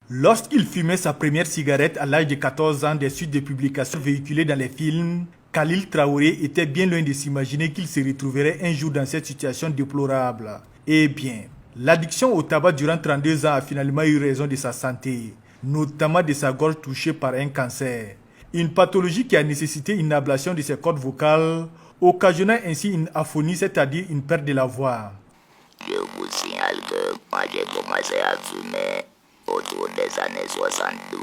Lorsqu'il fumait sa première cigarette à l'âge de 14 ans des suites de publications véhiculées dans les films, Khalil Traoré était bien loin de s'imaginer qu'il se retrouverait un jour dans cette situation déplorable. Eh bien, l'addiction au tabac durant 32 ans a finalement eu raison de sa santé, notamment de sa gorge touchée par un cancer. Une pathologie qui a nécessité une ablation de ses cordes vocales, occasionnant ainsi une aphonie, c'est-à-dire une perte de la voix. Je vous signale que moi j'ai commencé à fumer autour des années 72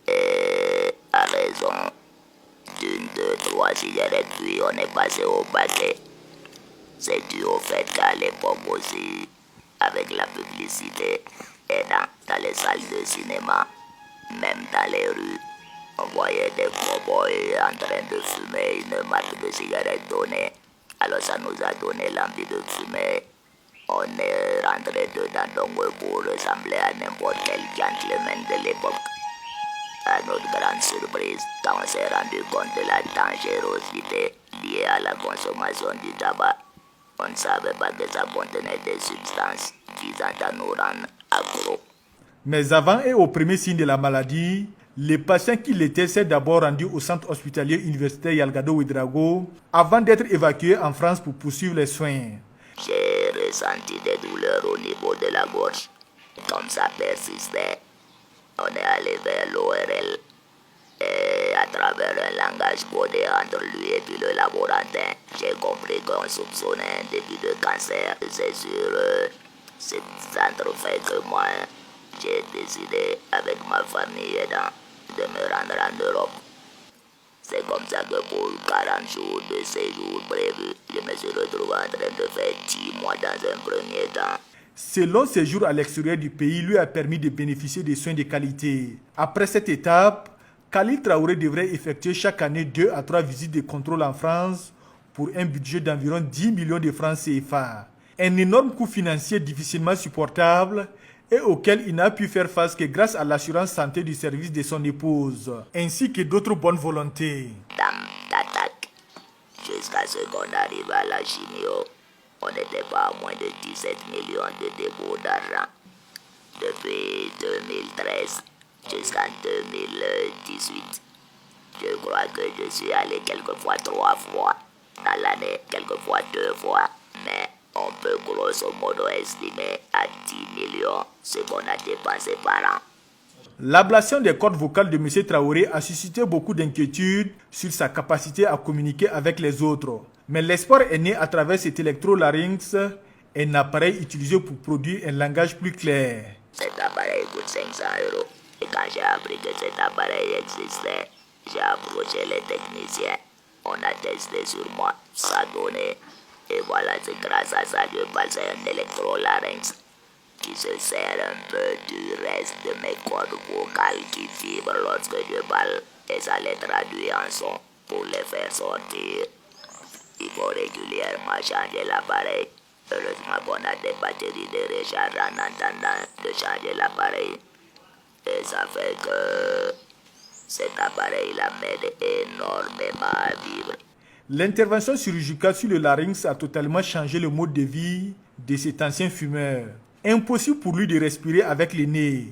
et à raison d'une, deux, trois cigarettes, puis on est passé au paquet. C'est dû au fait qu'à l'époque aussi, avec la publicité et dans les salles de cinéma, même dans les rues, on voyait des cowboys en train de fumer une marque de cigarette donnée. Alors ça nous a donné l'envie de fumer. On est rentré dedans donc pour ressembler à n'importe quel gentleman de l'époque. À notre grande surprise, quand on s'est rendu compte de la dangerosité liée à la consommation du tabac, on ne savait pas que ça contenait des substances visant à nous rendre accros. Mais avant et au premier signe de la maladie, les patients qui l'étaient s'est d'abord rendus au centre hospitalier universitaire Yalgado Ouedraogo avant d'être évacués en France pour poursuivre les soins. J'ai ressenti des douleurs au niveau de la gorge. Comme ça persistait, on est allé vers l'ORL et à travers un langage codé entre lui et puis le laboratoire, j'ai compris qu'on soupçonnait un début de cancer. C'est sur ce centre fait que moi, j'ai décidé avec ma famille aidant de me rendre en Europe. C'est comme ça que pour 40 jours de séjour prévu, je me suis retrouvé en train de faire 10 mois dans un premier temps. Ce long séjour à l'extérieur du pays lui a permis de bénéficier de soins de qualité. Après cette étape, Khalil Traoré devrait effectuer chaque année 2 à 3 visites de contrôle en France pour un budget d'environ 10 millions de francs CFA. Un énorme coût financier difficilement supportable et auquel il n'a pu faire face que grâce à l'assurance santé du service de son épouse, ainsi que d'autres bonnes volontés. Dame d'attaque, jusqu'à ce qu'on arrive à la chimio, on n'était pas à moins de 17 millions de dépôts d'argent. Depuis 2013 jusqu'en 2018, je crois que je suis allé quelquefois 3 fois dans l'année, quelquefois 2 fois, mais on peut grosso modo estimer à 10 millions ce qu'on a dépensé par an. L'ablation des cordes vocales de M. Traoré a suscité beaucoup d'inquiétudes sur sa capacité à communiquer avec les autres. Mais l'espoir est né à travers cet électrolarynx, un appareil utilisé pour produire un langage plus clair. Cet appareil coûte 500 euros. Et quand j'ai appris que cet appareil existait, j'ai approché les techniciens. On a testé sur moi, ça donnait. Et voilà, c'est grâce à ça que je passe un électrolarynx qui se sert un peu du reste de mes cordes vocales qui vibrent lorsque je parle et ça les traduit en son pour les faire sortir. Il faut régulièrement changer l'appareil. Heureusement qu'on a des batteries de recharge en attendant de changer l'appareil. Et ça fait que cet appareil m'aide énormément à vivre. L'intervention chirurgicale sur le larynx a totalement changé le mode de vie de cet ancien fumeur. Impossible pour lui de respirer avec le nez,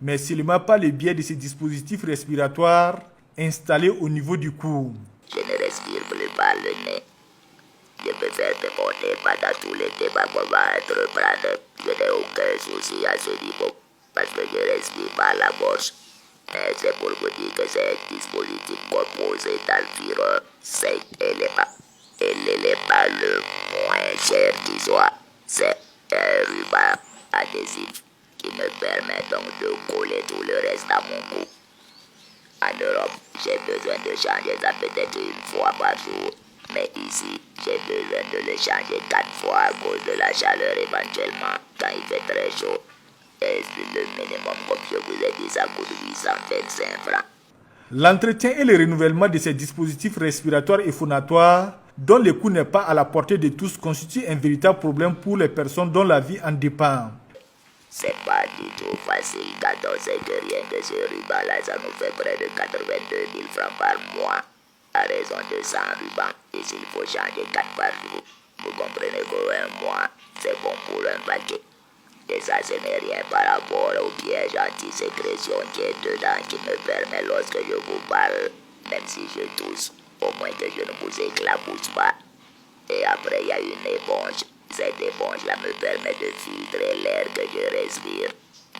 mais seulement par le biais de ces dispositifs respiratoires installés au niveau du cou. Je ne respire plus par le nez. Je peux faire démonter pendant tout le débat qu'on va entreprendre. Je n'ai aucun souci à ce niveau parce que je respire par la gorge. Mais c'est pour vous dire que c'est un dispositif composé d'environ 5 éléments. Et l'élément le moins cher qui soit, c'est un ruban adhésif qui me permet donc de coller tout le reste à mon cou. En Europe, j'ai besoin de changer ça peut-être une fois par jour. Mais ici, j'ai besoin de le changer 4 fois à cause de la chaleur éventuellement quand il fait très chaud. Et le minimum, comme je vous ai dit, ça coûte 825 francs. L'entretien et le renouvellement de ces dispositifs respiratoires et phonatoires, dont le coût n'est pas à la portée de tous, constitue un véritable problème pour les personnes dont la vie en dépend. C'est pas du tout facile quand on sait que rien que ce ruban-là, ça nous fait près de 82 000 francs par mois. À raison de 100 rubans, et s'il faut changer 4 par jour, vous comprenez qu'un mois, c'est bon pour un paquet. Et ça, ce n'est rien par rapport au piège anti-sécrétion qui est dedans, qui me permet, lorsque je vous parle, même si je tousse, au moins que je ne vous éclabousse pas. Et après, il y a une éponge. Cette éponge-là me permet de filtrer l'air que je respire.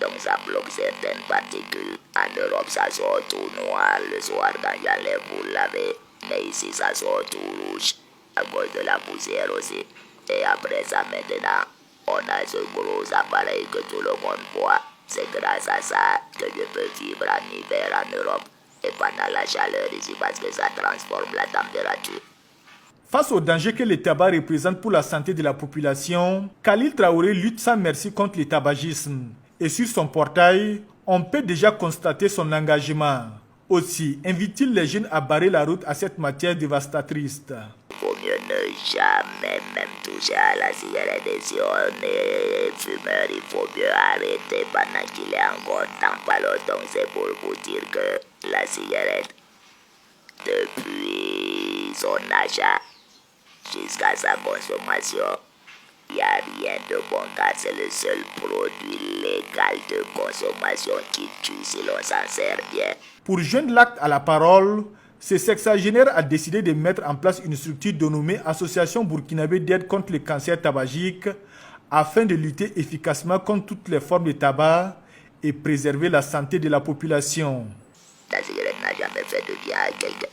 Donc ça bloque certaines particules. En Europe, ça sort tout noir le soir quand j'enlève vous laver. Mais ici, ça sort tout rouge, à cause de la poussière aussi. Et après ça, maintenant, on a ce gros appareil que tout le monde voit. C'est grâce à ça que je peux vivre en hiver en Europe et pendant la chaleur ici parce que ça transforme la température. Face au danger que le tabac représente pour la santé de la population, Khalil Traoré lutte sans merci contre le tabagisme. Et sur son portail, on peut déjà constater son engagement. Aussi, invite-t-il les jeunes à barrer la route à cette matière dévastatrice. Il vaut mieux ne jamais même toucher à la cigarette. Et si on est fumeur, il faut mieux arrêter pendant qu'il est encore temps. Donc c'est pour vous dire que la cigarette, depuis son achat jusqu'à sa consommation, il n'y a rien de bon car c'est le seul produit légal de consommation qui tue si l'on s'en sert bien. Pour joindre l'acte à la parole, ce sexagénaire a décidé de mettre en place une structure dénommée Association burkinabé d'aide contre le cancer tabagique afin de lutter efficacement contre toutes les formes de tabac et préserver la santé de la population. La cigarette n'a jamais fait de bien à quelqu'un.